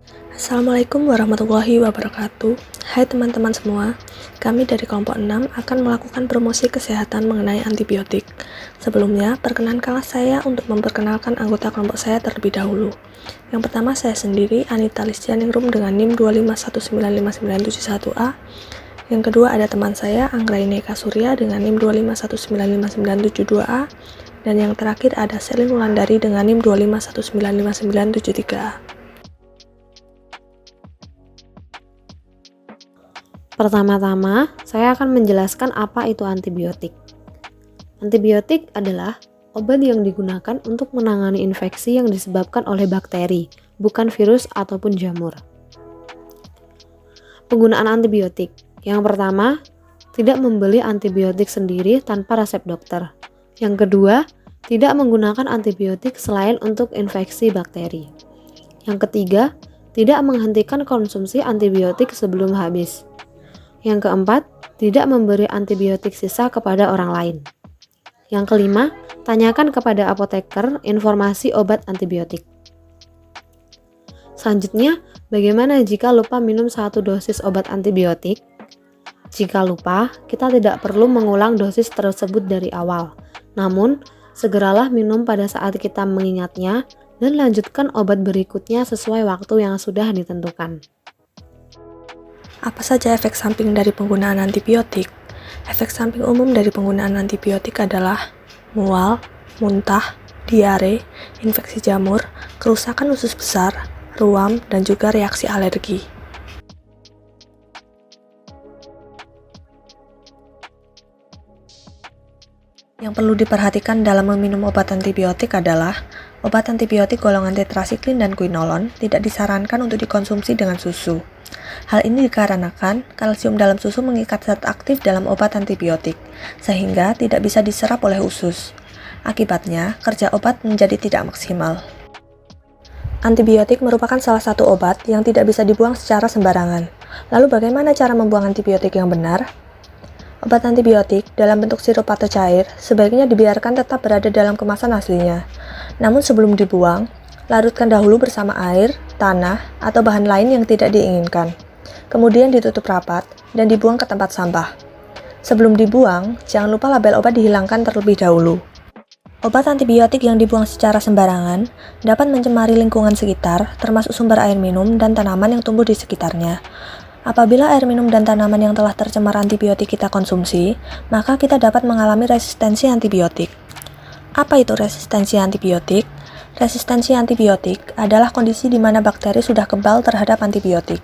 Assalamualaikum warahmatullahi wabarakatuh. Hai teman-teman semua, kami dari kelompok 6 akan melakukan promosi kesehatan mengenai antibiotik. Sebelumnya, perkenankanlah saya untuk memperkenalkan anggota kelompok saya terlebih dahulu. Yang pertama saya sendiri, Anita Lisdianingrum dengan NIM 251959971A. Yang kedua ada teman saya, Anggraini Surya dengan NIM 251959972A. Dan yang terakhir ada Selin Wulandari dengan NIM 251959973A. Pertama-tama, saya akan menjelaskan apa itu antibiotik. Antibiotik adalah obat yang digunakan untuk menangani infeksi yang disebabkan oleh bakteri, bukan virus ataupun jamur. Penggunaan antibiotik. Yang pertama, tidak membeli antibiotik sendiri tanpa resep dokter. Yang kedua, tidak menggunakan antibiotik selain untuk infeksi bakteri. Yang ketiga, tidak menghentikan konsumsi antibiotik sebelum habis. Yang keempat, tidak memberi antibiotik sisa kepada orang lain. Yang kelima, tanyakan kepada apoteker informasi obat antibiotik. Selanjutnya, bagaimana jika lupa minum 1 dosis obat antibiotik? Jika lupa, kita tidak perlu mengulang dosis tersebut dari awal. Namun, segeralah minum pada saat kita mengingatnya dan lanjutkan obat berikutnya sesuai waktu yang sudah ditentukan. Apa saja efek samping dari penggunaan antibiotik? Efek samping umum dari penggunaan antibiotik adalah mual, muntah, diare, infeksi jamur, kerusakan usus besar, ruam, dan juga reaksi alergi. Yang perlu diperhatikan dalam meminum obat antibiotik adalah obat antibiotik golongan tetrasiklin dan quinolon tidak disarankan untuk dikonsumsi dengan susu. Hal ini dikarenakan kalsium dalam susu mengikat zat aktif dalam obat antibiotik, sehingga tidak bisa diserap oleh usus. Akibatnya, kerja obat menjadi tidak maksimal. Antibiotik merupakan salah satu obat yang tidak bisa dibuang secara sembarangan. Lalu bagaimana cara membuang antibiotik yang benar? Obat antibiotik dalam bentuk sirup atau cair sebaiknya dibiarkan tetap berada dalam kemasan aslinya. Namun sebelum dibuang, larutkan dahulu bersama air, tanah, atau bahan lain yang tidak diinginkan. Kemudian ditutup rapat dan dibuang ke tempat sampah. Sebelum dibuang, jangan lupa label obat dihilangkan terlebih dahulu. Obat antibiotik yang dibuang secara sembarangan dapat mencemari lingkungan sekitar, termasuk sumber air minum dan tanaman yang tumbuh di sekitarnya. Apabila air minum dan tanaman yang telah tercemar antibiotik kita konsumsi, maka kita dapat mengalami resistensi antibiotik. Apa itu resistensi antibiotik? Resistensi antibiotik adalah kondisi di mana bakteri sudah kebal terhadap antibiotik,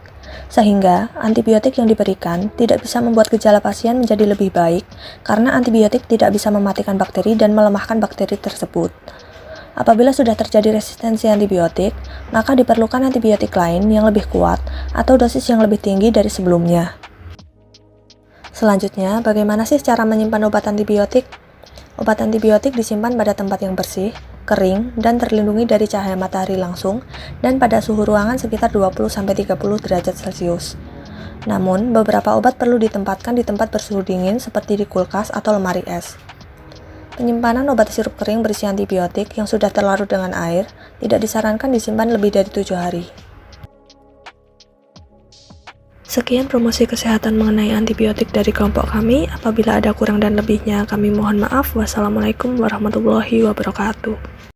sehingga antibiotik yang diberikan tidak bisa membuat gejala pasien menjadi lebih baik karena antibiotik tidak bisa mematikan bakteri dan melemahkan bakteri tersebut. Apabila sudah terjadi resistensi antibiotik, maka diperlukan antibiotik lain yang lebih kuat atau dosis yang lebih tinggi dari sebelumnya. Selanjutnya, bagaimana sih cara menyimpan obat antibiotik? Obat antibiotik disimpan pada tempat yang bersih, kering, dan terlindungi dari cahaya matahari langsung dan pada suhu ruangan sekitar 20-30 derajat Celcius. Namun, beberapa obat perlu ditempatkan di tempat bersuhu dingin seperti di kulkas atau lemari es. Penyimpanan obat sirup kering berisi antibiotik yang sudah terlarut dengan air tidak disarankan disimpan lebih dari 7 hari. Sekian promosi kesehatan mengenai antibiotik dari kelompok kami. Apabila ada kurang dan lebihnya, kami mohon maaf. Wassalamualaikum warahmatullahi wabarakatuh.